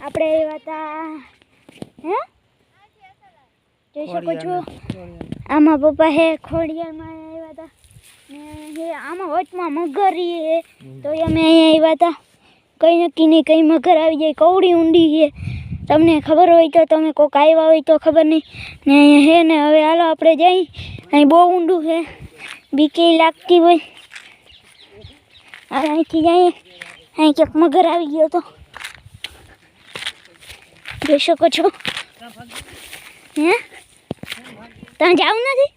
આપણે આવ્યા હતા હે જોઈ શકો છો આમાં પપ્પા હે ખોડિયારમાં આવ્યા હતા ને હે આમાં વચમાં મગર હે તો અમે અહીંયા આવ્યા હતા કઈ નક્કી નહીં કઈ મગર આવી જાય કવડી ઊંડી છે તમને ખબર હોય તો તમે કોક આવ્યા હોય તો ખબર નહીં ને અહીંયા હે ને હવે હાલો આપણે જઈ અહીં બહુ ઊંડું છે બીકે લાગતી હોય અહીંથી જઈએ અહીં ક્યાંક મગર આવી ગયો તો જોઈ શકો છો હે ત્યાં જવું નથી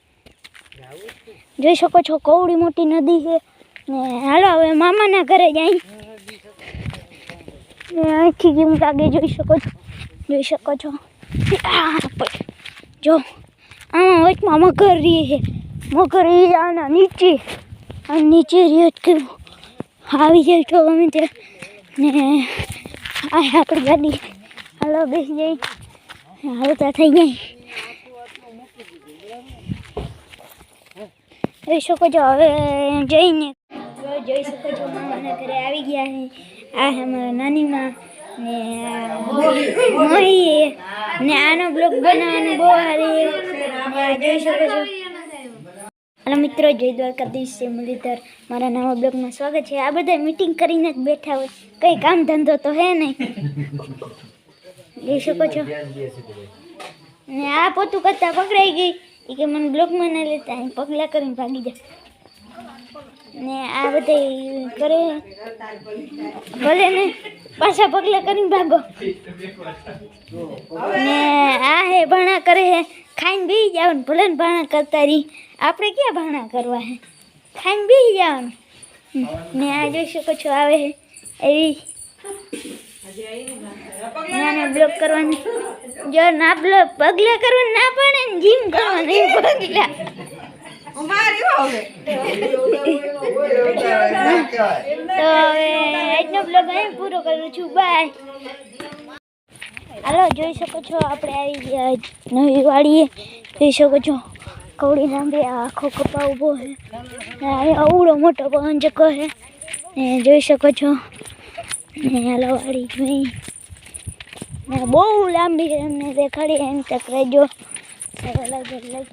જોઈ શકો છો કવડી મોટી નદી છે ને હાલો હવે મામાના ઘરે જઈ અહીંથી કેમ લાગે જોઈ શકો છો જો આમાં વચમાં મગર રહી છે મગર આના નીચે રહ્યો કેવું આવી જાય તો ગમે તે ને આ આપણી ગાડી હાલો બેસી જઈ હાલતા થઈ જાય જોઈ શકો છો હવે જઈને જોઈ શકો છો મામાના ઘરે આવી ગયા છે આ અમારા નાનીમાં ને મહી ને આનો બ્લોગ બનાવવાનું બહુ સારી જોઈ શકો છો હાલો મિત્રો જય દ્વારકાધીશ છે મુરલીધર મારા નવા બ્લોગમાં સ્વાગત છે આ બધા મીટિંગ કરીને જ બેઠા હોય કંઈ કામ ધંધો તો હે નહીં જોઈ શકો છો ને આ પોતું કરતા પકડાઈ ગઈ એ કે મને બ્લોગમાં ના લેતા અહીં પગલાં કરીને ભાગી જાય ને આ બધા કરે ભલે ને પાછા પગલાં કરીને ભાગો ને આ હે ભાણા કરે હે ખાઈને બેસી જવાનું ભલે ને ભાણા કરતા રહી આપણે ક્યાં ભાણા કરવા હે ખાઈને બેસી જવાનું ને આ જોઈ શકો છો આવે હે એવી નાના બ્લોગ કરવાની જો ના બ્લોગ પગલા કરવાનું ના પડે ને જીમ કરવાનું એ પગલા તો હવે આજનો બ્લોગ અહીં પૂરો કરું છું બાય હાલો જોઈ શકો છો આપણે આવી ગયા નવી વાડીએ જોઈ શકો છો કવડી નાંબી આખો કપા ઊભો છે અવડો મોટો પવન ચક્કો છે ને જોઈ શકો છો ને હાલો વાડી જોઈ ને બહુ લાંબી છે એમને દેખાડી એમ તક રહેજો અલગ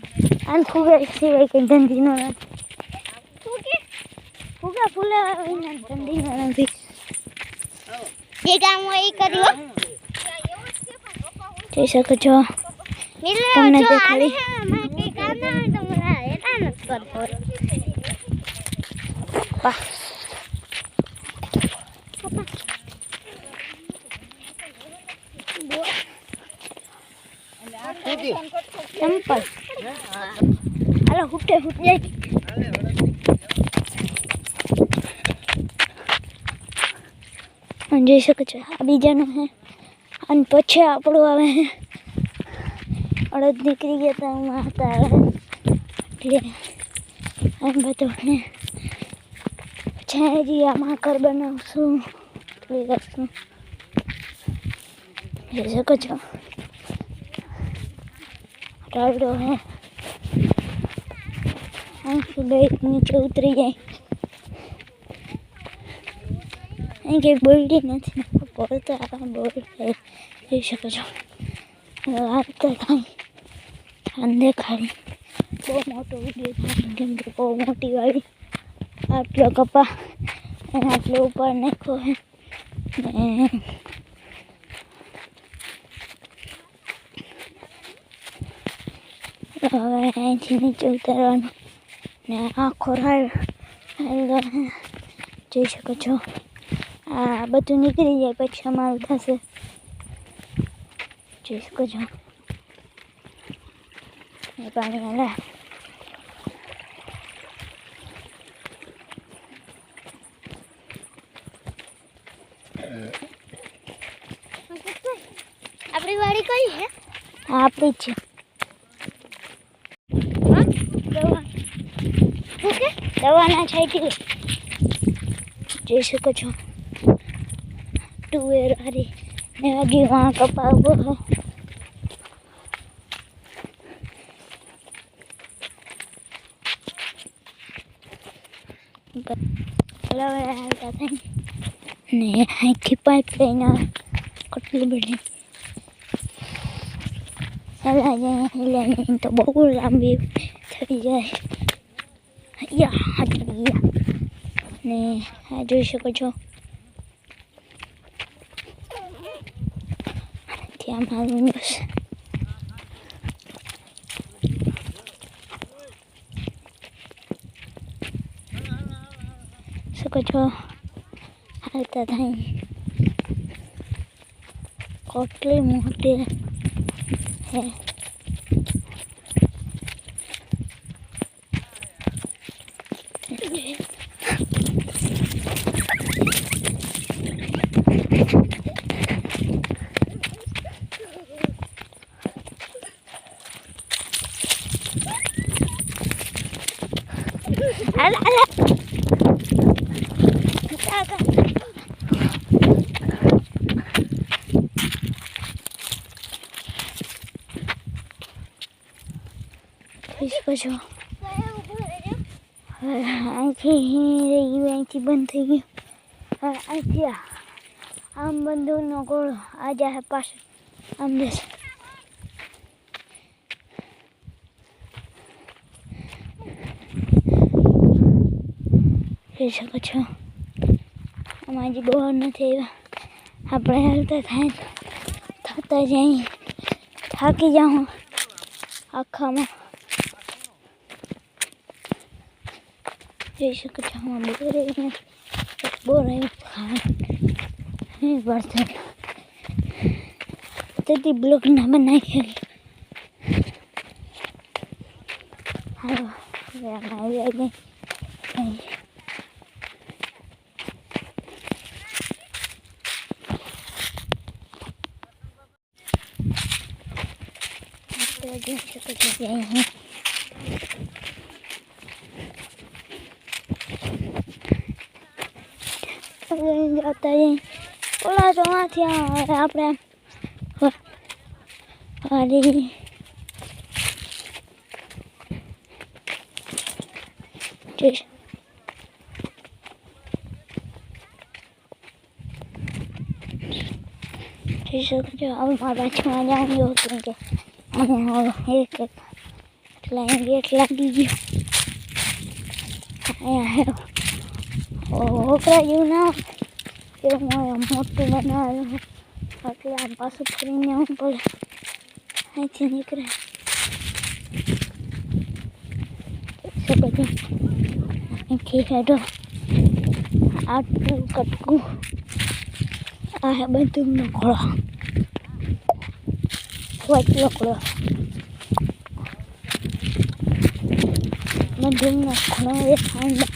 આમ ફુગા સિવાય કંઈ ધંધીનો નથી ફુગા ફૂલા ધંધીનો નથી જે કામ હોય એ કર્યું જોઈ શકો છો તમને દેખાડી ચંપલ હાલો હુટે જાય જોઈ શકો છો આ બીજાનું હે અને પછી આપણું આવે હે અડદ નીકળી ગયા હતા હું હતા એટલે આમ બધું ને પછી હજી આમાં ઘર બનાવશું કરશું જોઈ શકો છો રાવડો હે અહીંથી નીચે ઉતરી જાય અહીં કંઈ બોલતી નથી બોલતા બોલ જોઈ શકો છો આવતા થાય અંદે ખાલી બહુ મોટો વિડીયો થાય કેમ કે બહુ મોટી વાળી આટલો કપા એને આટલો ઉપર નાખ્યો હે ને હવે અહીંથી નીચે ઉતારવાનું ને આખો રાડ જોઈ શકો છો આ બધું નીકળી જાય પછી અમારું થશે જોઈ શકો છો એ પાણી હાલા આપણી વાડી કઈ છે આપણી જ છે દવાના છાંટી જોઈ શકો છો ટુવેર વાળી ને હજી વहाँ કપા ઉભો है ને અહીંથી પાઇપ લઈને કેટલી બધી હેલા જાય તો બહુ લાંબી થઈ જાય. યા હાટલી ને આ જોઈ શકો છો ત્યાં મારું બસ શકો છો હાલતા થાય કેટલી મોટી હે. Ala ala. Jaga. इसको जो અહીંથી બંધ થઈ ગયું. હવે અહીંથી આમ બંધુનો ગોળો આ જાય પાછળ આમ જશે. જોઈ શકો છો આમાં હજી બહુ નથી આવ્યા. આપણે હાલતા થાય થતા જઈએ થાકી જાઉં આખામાં. જોઈ શકો છો આમાં બોર આવ્યું વરસાદ તેથી બ્લોક ના બનાવી. હાલો હવે આમાં આવી ગઈ. જોઈ શકો છો અહીં જતા જઈ ઓલા તો માંથી આપણે હારી જોઈ શકો છો. હવે મારા પાછું જાણ્યો કેમ કે અહીંયા એક એટલે અહીં ગેટ લાગી ગયો. અહીંયા ઓકરા જેવું ના એવું મોટું બનાવેલું એટલે આમ પાછું ફરીને આવવું પડે. અહીંથી નીકળે બધું અહીંથી હેડો આટલું કટકું આ હે બંદૂકનો ઘોડો વાટલો ઘોડો બંદૂકનો ઘોડો એ સાંડા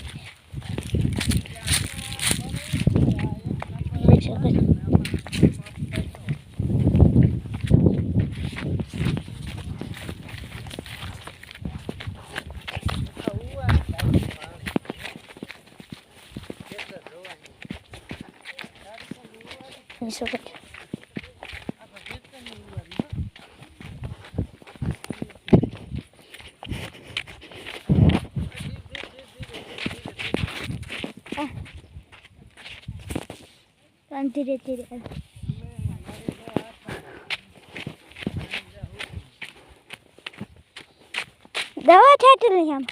શકો છો. ધીરે ધીરે દવા છાંટેલી આમ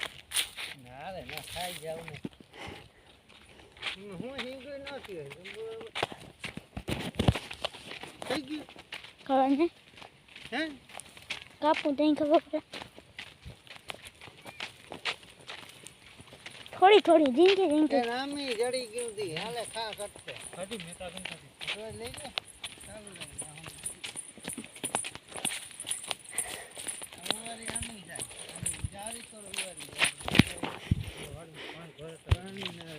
ખબર ને કાપું ત્યાં ખબર પડે થોડી થોડી જીંકી જીંકી નામી જડી ગયું હતી હાલે ખા કટતે કાઢી મેતા ગંતા લઈ લે અમારી આમી જાય જારી તો રવિવારી રાણી ના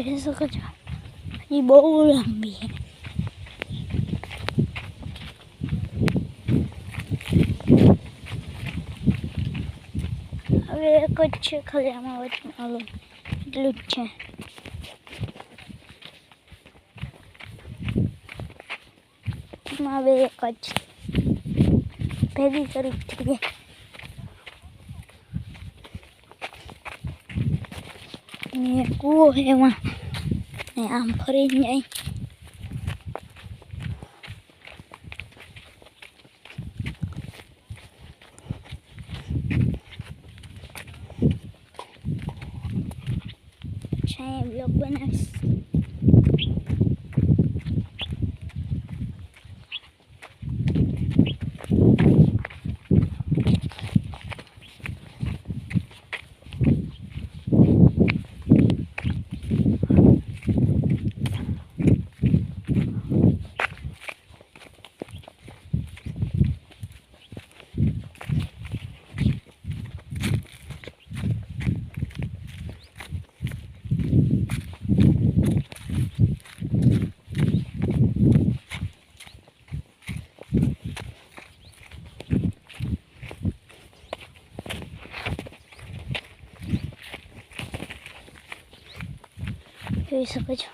જોઈ શકો છો એ બહુ લાંબી છે. હવે એક જ છે ખાલી આમાં વચમાં ઓલું એટલું જ છે. હવે એક જ ભેગી કરી દીધી. ને કૂવો છે એમાં ને આમ ફરી જાય. છાંય બ્લોક બનાવીશ. જોઈ શકો છો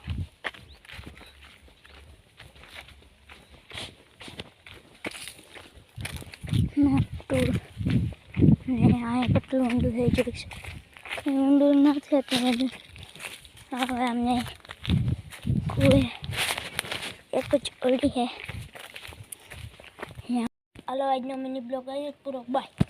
મોટું ને આ કેટલું ઊંડું થઈ જોઈ શકો. ઊંડું નથી હતું બધું. હવે અમને કુએ એક જ ઓળી છે. હાલો આજનો મિની બ્લોગ આવ્યો પૂરો. બાય.